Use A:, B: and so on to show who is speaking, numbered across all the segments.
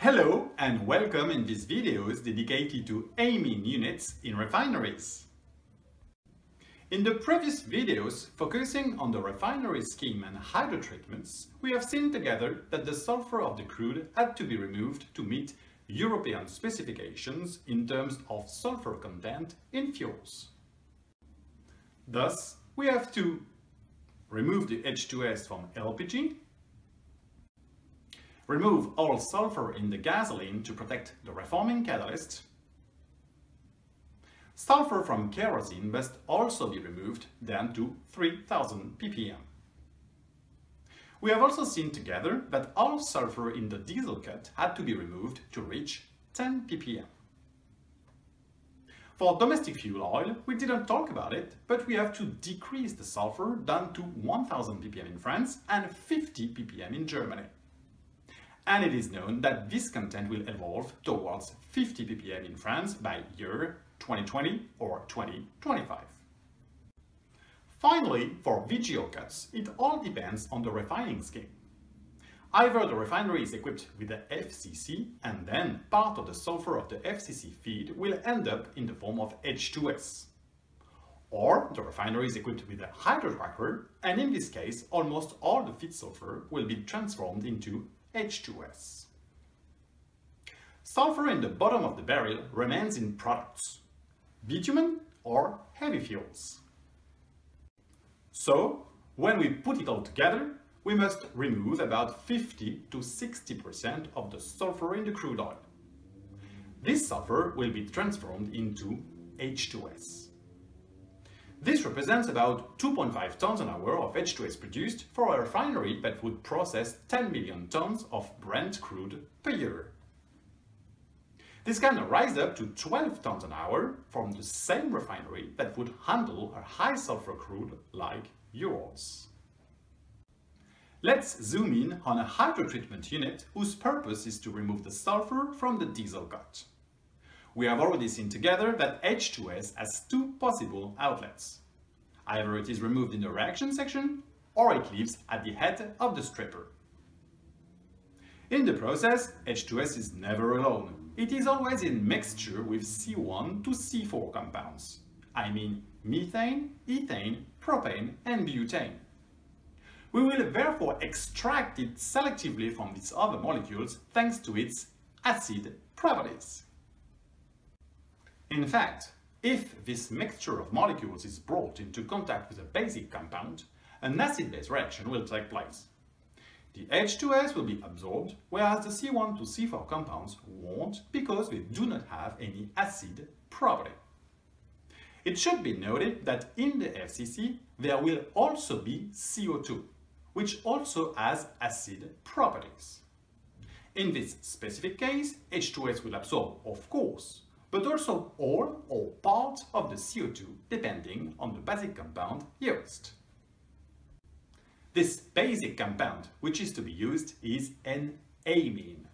A: Hello and welcome in these videos dedicated to amine units in refineries. In the previous videos focusing on the refinery scheme and hydrotreatments, we have seen together that the sulfur of the crude had to be removed to meet European specifications in terms of sulfur content in fuels. Thus, we have to remove the H2S from LPG, remove all sulfur in the gasoline to protect the reforming catalyst. Sulfur from kerosene must also be removed down to 3000 ppm. We have also seen together that all sulfur in the diesel cut had to be removed to reach 10 ppm. For domestic fuel oil, we didn't talk about it, but we have to decrease the sulfur down to 1000 ppm in France and 50 ppm in Germany. And it is known that this content will evolve towards 50 ppm in France by year 2020 or 2025. Finally, for VGO cuts, it all depends on the refining scheme. Either the refinery is equipped with the FCC and then part of the sulfur of the FCC feed will end up in the form of H2S. Or the refinery is equipped with a hydrocracker and in this case almost all the feed sulfur will be transformed into H2S. Sulfur in the bottom of the barrel remains in products, bitumen or heavy fuels. So, when we put it all together, we must remove about 50 to 60% of the sulfur in the crude oil. This sulfur will be transformed into H2S. This represents about 2.5 tons an hour of H2S produced for a refinery that would process 10 million tons of Brent crude per year. This can rise up to 12 tons an hour from the same refinery that would handle a high sulfur crude like Urals. Let's zoom in on a hydrotreatment unit whose purpose is to remove the sulfur from the diesel cut. We have already seen together that H2S has two possible outlets. Either it is removed in the reaction section or it lives at the head of the stripper. In the process, H2S is never alone. It is always in mixture with C1 to C4 compounds. I mean methane, ethane, propane and butane. We will therefore extract it selectively from these other molecules thanks to its acid properties. In fact, if this mixture of molecules is brought into contact with a basic compound, an acid-base reaction will take place. The H2S will be absorbed, whereas the C1 to C4 compounds won't because they do not have any acid property. It should be noted that in the FCC there will also be CO2, which also has acid properties. In this specific case, H2S will absorb, of course, but also all or part of the CO2 depending on the basic compound used. This basic compound which is to be used is an amine.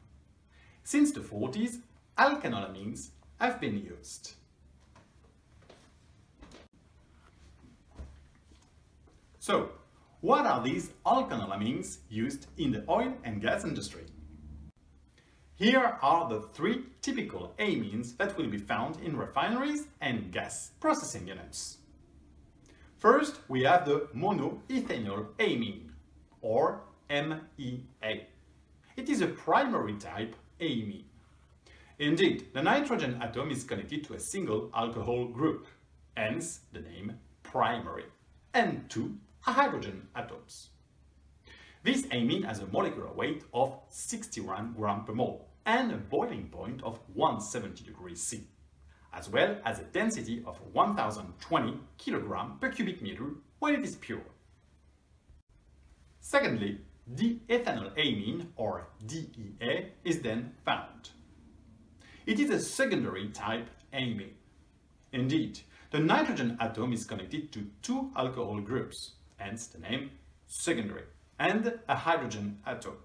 A: Since the 40s, alkanolamines have been used. So, what are these alkanolamines used in the oil and gas industry? Here are the three typical amines that will be found in refineries and gas processing units. First, we have the monoethanol amine, or MEA. It is a primary type amine. Indeed, the nitrogen atom is connected to a single alcohol group, hence the name primary, and two hydrogen atoms. This amine has a molecular weight of 61 grams per mole and a boiling point of 170 degrees C, as well as a density of 1020 kg per cubic meter when it is pure. Secondly, diethanol amine, or DEA, is then found. It is a secondary type amine. Indeed, the nitrogen atom is connected to two alcohol groups, hence the name secondary, and a hydrogen atom.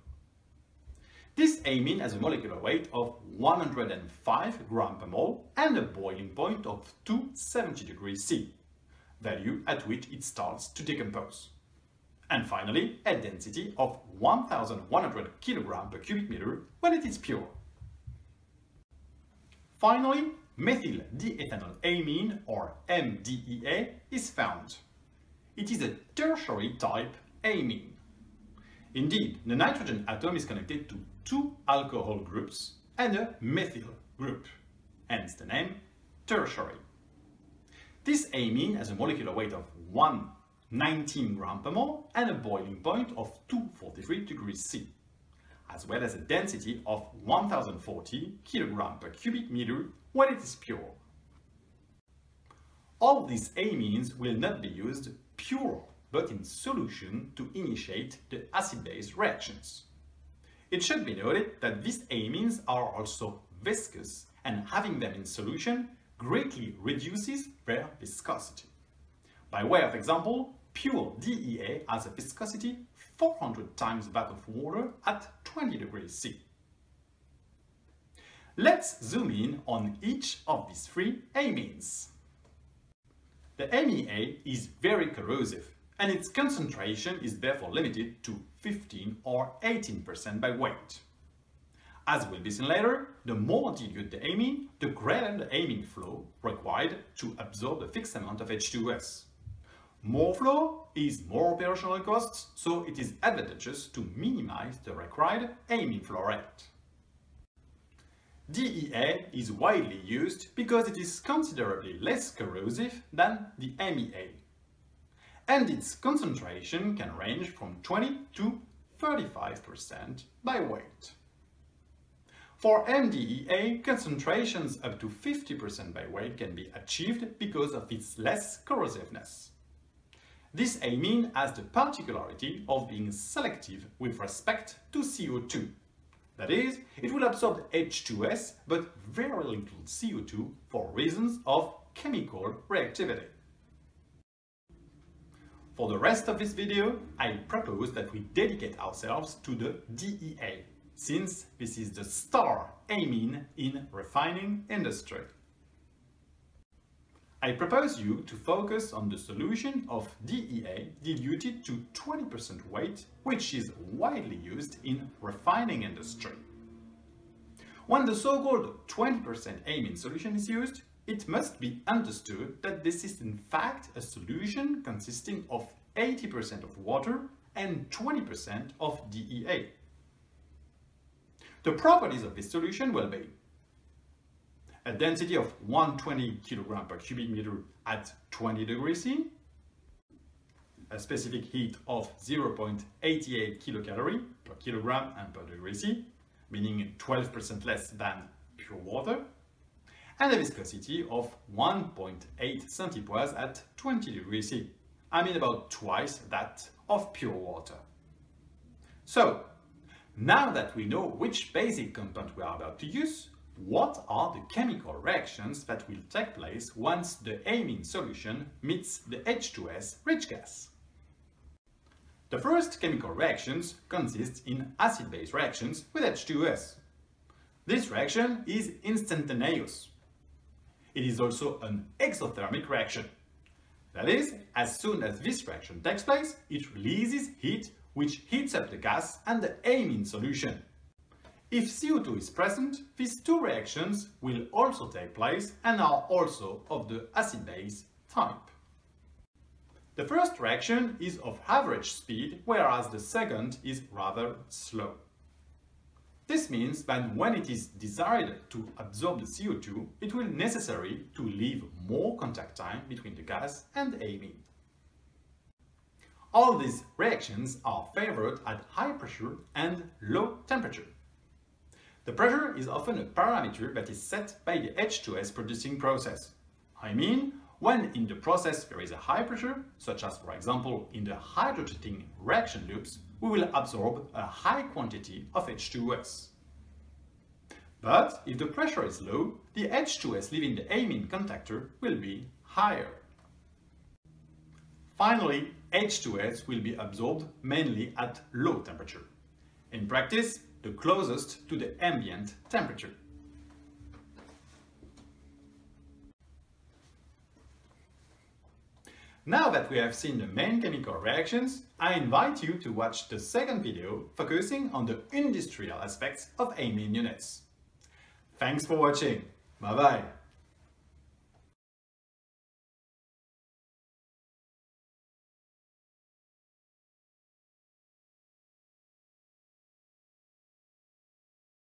A: This amine has a molecular weight of 105 grams per mole and a boiling point of 270 degrees C, value at which it starts to decompose. And finally, a density of 1100 kg per cubic meter when it is pure, Finally, methyl diethanol amine, or MDEA, is found. It is a tertiary type amine. Indeed, the nitrogen atom is connected to two alcohol groups and a methyl group, hence the name tertiary. This amine has a molecular weight of 119 grams per mole and a boiling point of 243 degrees C, as well as a density of 1040 kg per cubic meter when it is pure. All these amines will not be used pure, but in solution to initiate the acid-base reactions. It should be noted that these amines are also viscous, and having them in solution greatly reduces their viscosity. By way of example, pure DEA has a viscosity 400 times that of water at 20 degrees C. Let's zoom in on each of these three amines. The MEA is very corrosive, and its concentration is therefore limited to 15 or 18% by weight. As will be seen later, the more dilute the amine, the greater the amine flow required to absorb a fixed amount of H2S. More flow is more operational costs, so it is advantageous to minimize the required amine flow rate. DEA is widely used because it is considerably less corrosive than the MEA, and its concentration can range from 20 to 35% by weight. For MDEA, concentrations up to 50% by weight can be achieved because of its less corrosiveness. This amine has the particularity of being selective with respect to CO2. That is, it will absorb H2S but very little CO2 for reasons of chemical reactivity. For the rest of this video, I propose that we dedicate ourselves to the DEA, since this is the star amine in refining industry. I propose you to focus on the solution of DEA diluted to 20% weight, which is widely used in refining industry. When the so-called 20% amine solution is used, it must be understood that this is in fact a solution consisting of 80% of water and 20% of DEA. The properties of this solution will be a density of 120 kg per cubic meter at 20 degrees C, a specific heat of 0.88 kilocalorie per kilogram and per degree C, meaning 12% less than pure water, and a viscosity of 1.8 centipoise at 20 degrees C, I mean about twice that of pure water. So, now that we know which basic compound we are about to use, what are the chemical reactions that will take place once the amine solution meets the H2S rich gas? The first chemical reactions consist in acid-base reactions with H2S. This reaction is instantaneous. It is also an exothermic reaction. That is, as soon as this reaction takes place, it releases heat which heats up the gas and the amine solution. If CO2 is present, these two reactions will also take place and are also of the acid-base type. The first reaction is of average speed, whereas the second is rather slow. This means that when it is desired to absorb the CO2, it will be necessary to leave more contact time between the gas and the amine. All these reactions are favored at high pressure and low temperature. The pressure is often a parameter that is set by the H2S producing process. I mean, when in the process there is a high pressure, such as for example in the hydrotreating reaction loops, we will absorb a high quantity of H2S. But if the pressure is low, the H2S leaving the amine contactor will be higher. Finally, H2S will be absorbed mainly at low temperature. In practice, the closest to the ambient temperature. Now that we have seen the main chemical reactions, I invite you to watch the second video focusing on the industrial aspects of amine units. Thanks for watching! Bye bye.